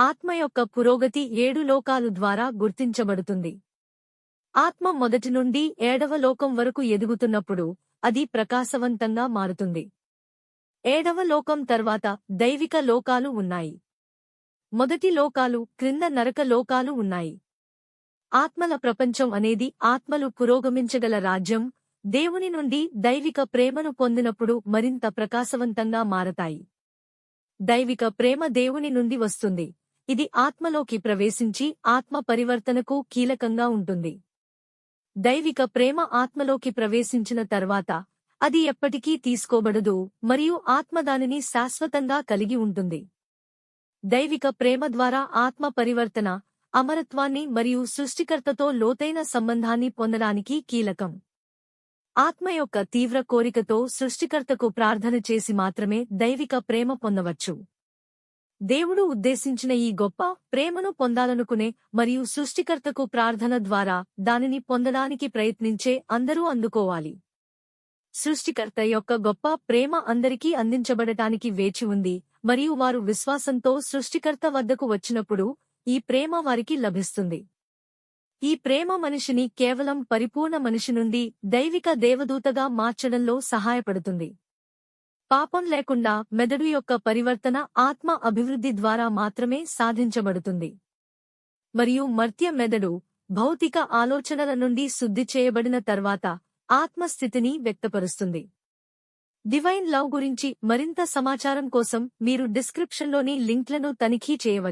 ఆత్మ యొక్క పురోగతి 7 లోకాలు ద్వారా గుర్తించబడుతుంది. ఆత్మ మొదటి నుండి 7వ లోకం వరకు ఎదుగుతున్నప్పుడు అది ప్రకాశవంతంగా మారుతుంది. 7వ లోకం తర్వాత దైవిక లోకాలు ఉన్నాయి. మొదటి లోకాలు క్రింద నరక లోకాలు ఉన్నాయి. ఆత్మల ప్రపంచం అనేది ఆత్మలు పురోగమించగల రాజ్యం. దేవుని నుండి దైవిక ప్రేమను పొందినప్పుడు మరింత ప్రకాశవంతంగా మారతాయి. దైవిక ప్రేమ దేవుని నుండి వస్తుంది. ఇది ఆత్మలోకి ప్రవేశించి ఆత్మ పరివర్తనకు కీలకంగా ఉంటుంది. దైవిక ప్రేమ ఆత్మలోకి ప్రవేశించిన తర్వాత అది ఎప్పటికీ తీసుకోబడదు మరియు ఆత్మ దానిని శాశ్వతంగా కలిగి ఉంటుంది. దైవిక ప్రేమ ద్వారా ఆత్మ పరివర్తన, అమరత్వాన్ని మరియు సృష్టికర్తతో లోతైన సంబంధాన్ని పొందడానికి కీలకం. ఆత్మ యొక్క తీవ్ర కోరికతో సృష్టికర్తకు ప్రార్థన చేసి మాత్రమే దైవిక ప్రేమ పొందవచ్చు. దేవుడు ఉద్దేశించిన ఈ గొప్ప ప్రేమను పొందాలనుకునే మరియు సృష్టికర్తకు ప్రార్థన ద్వారా దానిని పొందడానికి ప్రయత్నించే అందరూ అందుకోవాలి. సృష్టికర్త యొక్క గొప్ప ప్రేమ అందరికీ అందించబడటానికి వేచి ఉంది మరియు వారు విశ్వాసంతో సృష్టికర్త వద్దకు వచ్చినప్పుడు ఈ ప్రేమ వారికి లభిస్తుంది. ఈ ప్రేమ మనిషిని కేవలం పరిపూర్ణ మనిషి నుండి దైవిక దేవదూతగా మార్చడంలో సహాయపడుతుంది. పాపం లేకుండా మెదడు యొక్క పరివర్తన ఆత్మ అభివృద్ధి ద్వారా మాత్రమే సాధించబడుతుంది. మరియు మర్త్య మెదడు భౌతిక ఆలోచనల నుండి శుద్ధి చేయబడిన తర్వాత ఆత్మస్థితిని వ్యక్తపరుస్తుంది. డివైన్ లవ్ గురించి మరింత సమాచారం కోసం మీరు డిస్క్రిప్షన్లోని లింక్లను తనిఖీ చేయవచ్చు.